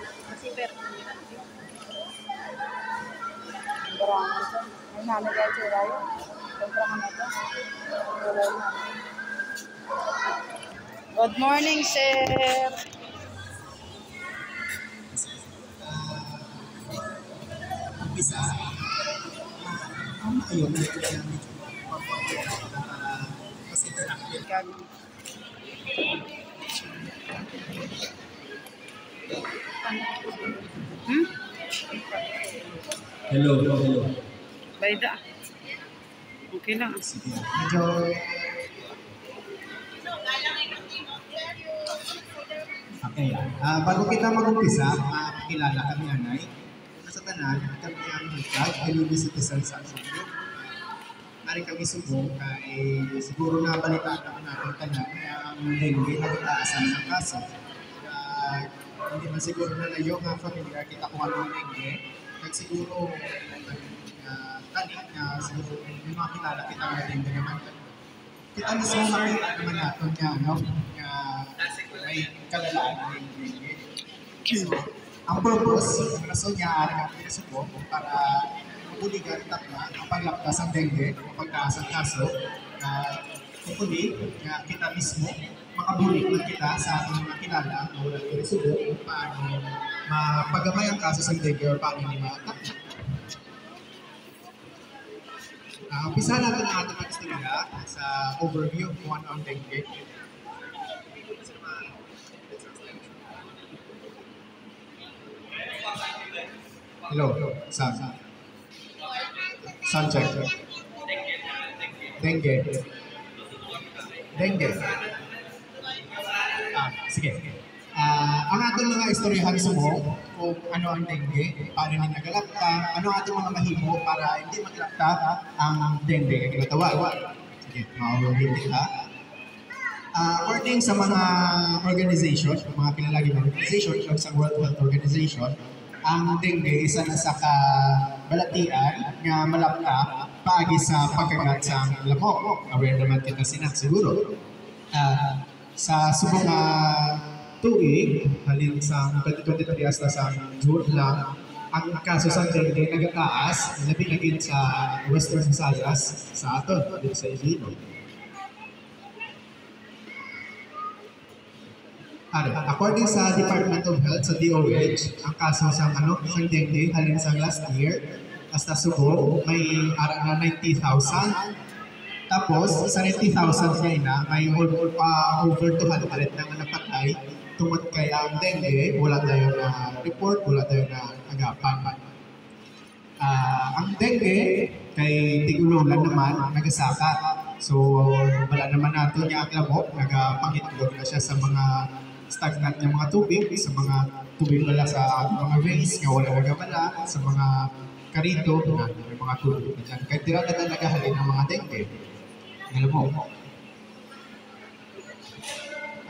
Masih per. Berangan ito. Ay namin kaya tsura yun. Kontrahan na ito. Good morning, sir. Bisa. Ayun. Kasi interactive. Hello. Baida. Okay lang. Sige. Medyo... Okay. Bago kita mag-umpisa, pakilala kami, Anay. Sa tanan, kami ang hikag, Ilili Citizen sa Subo. Mari kami subong kay siguro na balitaan naman natin tanan ang dengue nagtaasan ng kaso. Hindi man siguro na layo nga familiar kita kung ano ang dengue. Kaya siguro tanik na siguro yung mga kilala kita ng dengue naman. Kita mismo makita naman natin niya, no? May kalalaan ng dengue. So, ang purpose, ang rason niya ay natin subong para mabuligan takla ang paglaptas ng dengue o pagtaas ng kaso na tungkoli na kita mismo makabulik na kita sa ating mga kilala na wala kayo subok kung paano mapagamay ang kaso sa dengue o paano ni matakla. Umpisa natin ang ating mag-istorya sa overview kung ano ang dengue. Hello, Sound check. Dengue. Sige. Ang ating mga istoryahan sumo kung ano ang dengue, paano nang nagalapta, ano ating mga mahimo para hindi magalapta ang dengue ang kinatawag. Sige, ma-overview kita. According sa mga organization, mga kilalang organization, sa World Health Organization, ang dengue isa na sa kabalatian nga malapta paagi sa pagkagat sa lamok. Aware naman kita sinak siguro. Sa subong tuig, halin sa 2023 hasta sa June lang, ang kaso sa dengue nagataas, labi na sa Western Visayas sa aton, dito sa Iloilo. According sa Department of Health sa DOH, ang kaso sa dengue halin sa last year hasta Subo may arang na 90,000. Tapos sa 90,000 niya na may over 200 na napatay tungod kay ang dengue, wala tayo na report, wala tayo na agapan. Ang dengue kay tigululan naman nagasaka. So wala naman nato niya ang lamok, nagapangitlog na siya sa mga stagnant ng mga tubig, sa mga tubig wala sa mga veins, nga wala nagabala, sa mga karito, may mga tubig na dyan. Kaya tira na nagahalin ng mga dengue. Alam mo,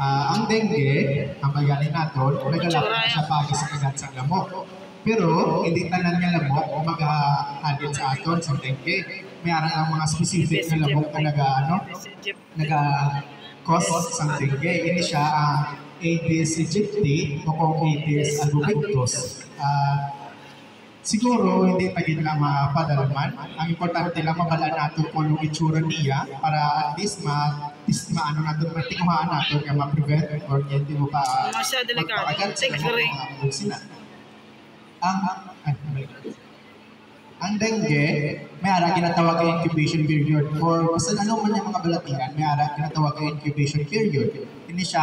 ang dengue, ang magaling natin, nagalapit siya pagi sa kagat sa lamok. Pero, hindi tanan nga lamok mag-hadin sa aton sa dengue. May arang ang mga specific na lamok na naga-cause sa dengue. Ini siya Aedes aegypti o kung Aedes albopictus. Siguro hindi tagin lang mapadalaman. Ang importante lang mabalaan natin kung anong itsura niya para at least maano natin, matinguhaan natin kaya ma-prevent or hindi mo pa magpakagat sa mga sina. Ang dengue, may ara ginatawag ay incubation period or kung ano man yung mga balatihan, may ara ginatawag ay incubation period. Hindi siya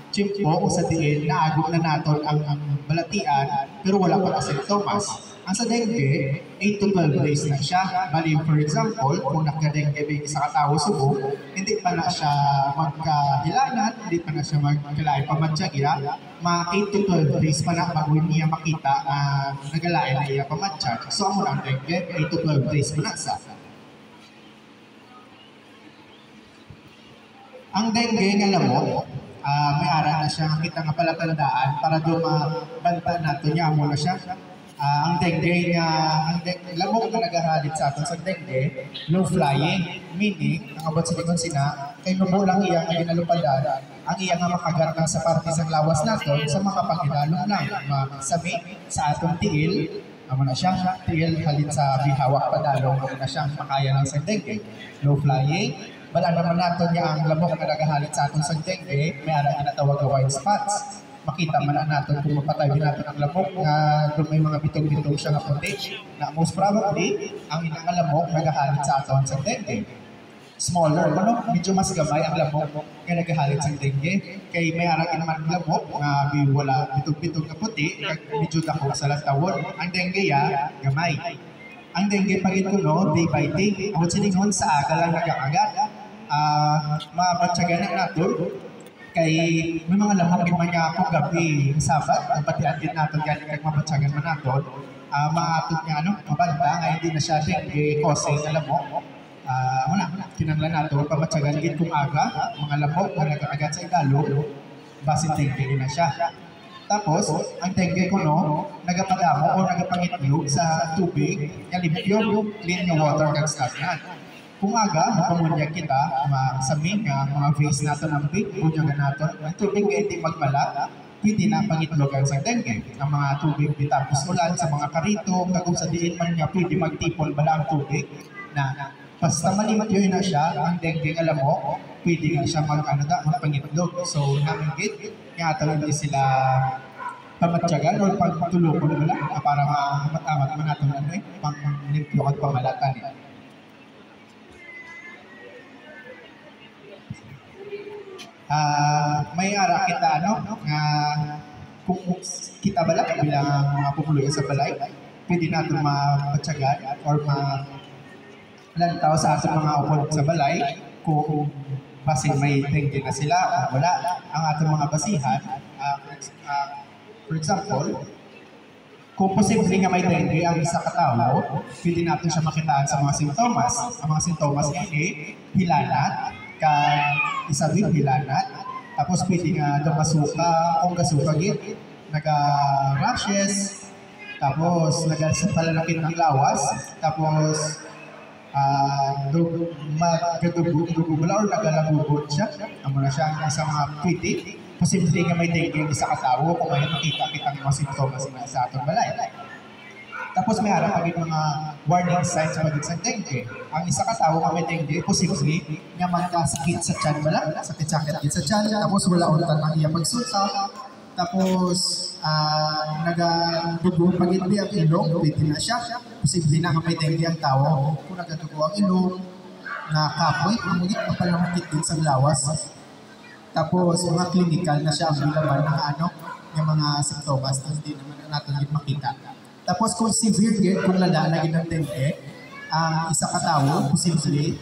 chimpo o sa diin na agong na natin ang balatian pero wala pa kasi symptoms. Ang sa dengue, 8 to 12 days na siya. Bali, for example, kung nagka-dengue may isa katao subo, hindi pa na siya magkahilanan, hindi pa na siya magkalain pamatsyagya, mga 8 to 12 days pa na bago niya makita na nagalain na iya pamatsyag. So, ang unang dengue, 8 to 12 days pa na sa. Ang dengue nga lamok, may ara na siya kita nga palatandaan para doon mabanta natin niya muna siya. Ang dengue lamok na nagahalit sa atin sa dengue, low flying, meaning, ang abot sa likon sina, kay nubo lang iya nga ginalupadan, ang iya nga makagat lang sa parte sa lawas naton sa mga pangidalom lang, sami sa atong tiil, amo na siya, tiil halin sa bihawak padalong, amo na siyang makaya ng sa dengue, low flying, wala naman naton niya ang lamok na nagahalit sa atong sa dengue, may ara ginatawag na white spots. Makita man na natin kung mapatay din natin ang lamok na doon may mga bitong-bitong siya na puti na most probably ang inang lamok nagahalit sa aton sa dengue. Smaller, medyo mas gamay ang lamok nga nagahalit sa dengue. Kay may haragin naman ang lamok nga wala bitong-bitong na puti medyo dako sa lantawon. Ang dengue gamay. Ang dengue pagit ko day by day. Ang siningon sa aga lang nagakagat. Mabatsagan na natin kay may mga lamang din man niya ako gabi sabat ang patian din natin galing kag mabatsagan man naton maatod niya mabanta nga hindi na siya dengue cause alam mo wala kinanglan nato pabatsagan gid kung aga mga lamok nga nagaagat sa igalo basin dengue na siya. Tapos ang dengue ko nagapadamo o nagapangitlog sa tubig nga limpyo clean nga water kag stagnant. Kung aga, mapamunyag kita, masaming mga face natin ang big, bunyagan natin, ang tubig ay hindi magmala, pwede na pangitlogan sa dengue. Ang mga tubig bitapos ulan sa mga karito, kagum sa diin man niya, pwede magtipon bala ang tubig, na basta malimat yun na siya, ang dengue alam mo, pwede nga siya magpangitlog. So, namin git, nga hindi sila pamatyagan o pagtulokon nila para matamat man natin pang-limpyo at pamalatan niya. May ara kita kung kita bala bilang mga pumuloy sa balay, pwede natin mapatsagan or malantaw sa ating mga upon sa balay kung basin may dengue na sila o wala. Ang ating mga basihan, for example, kung posible nga may dengue ang isa katao, pwede natin siya makitaan sa mga sintomas. Ang mga sintomas ay hilanat, isabing hilanat, tapos pwede nga dumasuka, kung gasuka gid, naga-rashes, tapos nagasapalalakit ng lawas, tapos magdugubula or nagalagubot siya. Amo na siya ang isang pwede. Posible nga may dengue ang isa katao kung may makita kita ng mga sintomas sa atong balay. Tapos may harap pagin mga warning signs pagin sa dengue. Ang isa katao kung may dengue, posible nga magkasakit sa tiyan bala, sakit-sakit sa tiyan, tapos wala ulitan ng iya pagsuka, tapos nagadugo pagin di ang ilong, pwede na siya. Posible na may dengue ang tao kung nagadugo ang ilong, na kapoy, umulit mapalamukit din sa lawas. Tapos mga clinical na siya ang bilaban ng yung mga sintomas na hindi naman natin makita. Tapos kung severe gid, kung lala na ng dengue, ang isa katao, posible,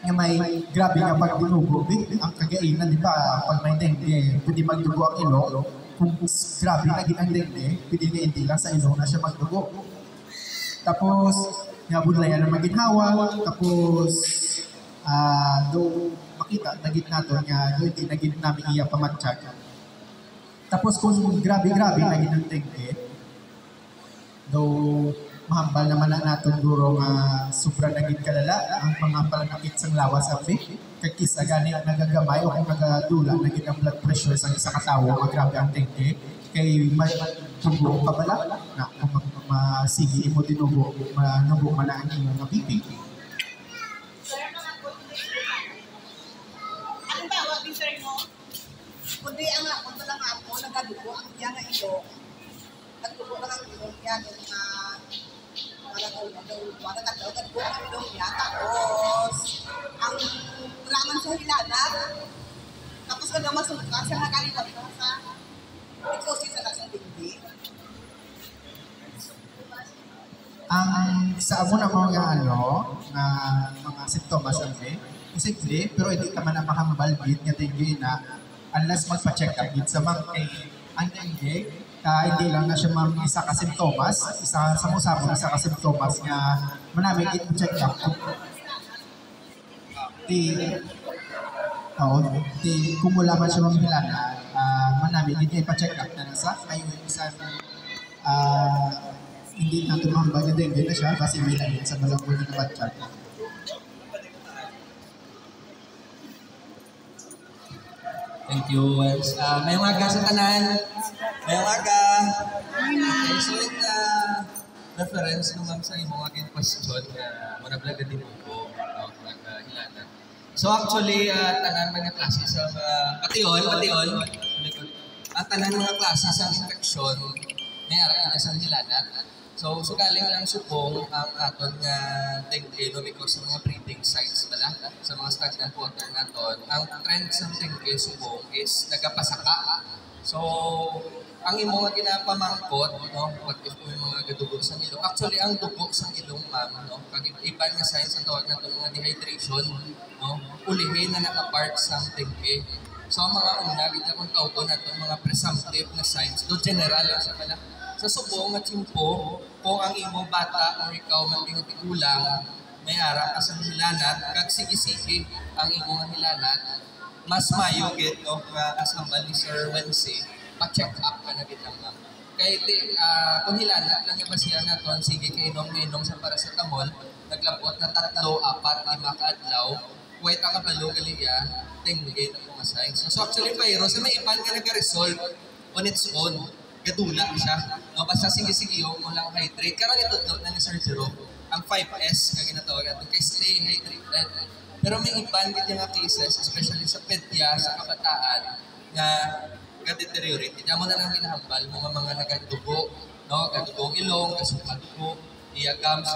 nga may grabe nga pagdinugo, ang kagainan, di ba, pag may dengue, pwede magdugo ang ilong, kung grabe na ang dengue, pwede na hindi lang sa ilong na siya magdugo. Tapos, nga budlayan na maginhawa, tapos, do makita, nagit nato nga, do hindi nagit namin iya pamatsyag. Tapos kung grabe-grabe nagit ang dengue, though mahambal naman na natin duro nga sobrang naging kalala ang mga palanakit sang lawas sa fit kag kisa gani nagagamay o kung nagadula naging ang blood pressure sa isa ka tawo nga grabe ang dengue kay may tubo ka bala na kung masigi mo tinubo manubo man ang imong nga BP. Ano ba wag din sir mo? Kundi ang ako lang ako nagadugo ang iya nga ilo. Nagdugo lang ang ilo yan tapos ang kailangan sa hilanat tapos kada masuka sa nakaliwag sa ikosis sa nasa dingding ang sa amo na mga na mga simptomas sabi posible pero hindi ka man na makahambal gid nga dengue na unless magpa-check up gid sa mga ang dengue hindi lang na siya isa ka simptomas, isa sa musabong isa ka simptomas nga manamig i-check up. Kung wala man siya mamilana, manamig i-check up na nasa, kayo isa hindi natin mahambag na dengue na siya kasi may lalim sa malambol na batsyag. Thank you, Wes. May umaga sa tanan. May umaga. Okay, so in reference naman sa imong aking question na manablag na din po hilala. So actually, tanan mga klase sa patiol. Ang tanan mga klase sa infection may ara sa hilala. So galing lang subong ang aton nga dengue no because sa mga breeding sites bala sa mga stagnant water naton. Ang trend sa dengue subong is nagapasaka. So ang imo nga ginapamangkot no what if may mga gadugo sa ilong. Actually ang dugo sa ilong ma'am no kag iban nga signs ang tawag nato mga dehydration no ulihin na naka-part sa dengue. So ang mga una gid akong tawgon nato mga presumptive na signs do general sa pala sa subong at simpo, kung ang imo bata o ikaw man tingog tigulang, may ara ka sa hilanat, kag sige-sige ang imo nga hilanat, mas mayo gid no nga asambal ni Sir Wensi, pa-check up ka na gid ang ma'am. Kay kung hilanat lang ba siya naton, sige kay inom sa paracetamol, naglabot na 3, 4, 5 ka adlaw, wait ka balo galiya, dengue na mga signs. So actually virus, may iban ka nag-resolve on its own. Gadula siya. No, basta sige-sige mo lang hydrate. Karon ito na ni Sir Jerome, ang 5S nga ginatawag natin kay stay hydrated. Pero may iban gid nga cases, especially sa pedya, sa kabataan, nga ga-deteriorate. Hindi mo na lang ginahambal mga nagadugo, no, gadugong ilong, gasukal dugo, diagams,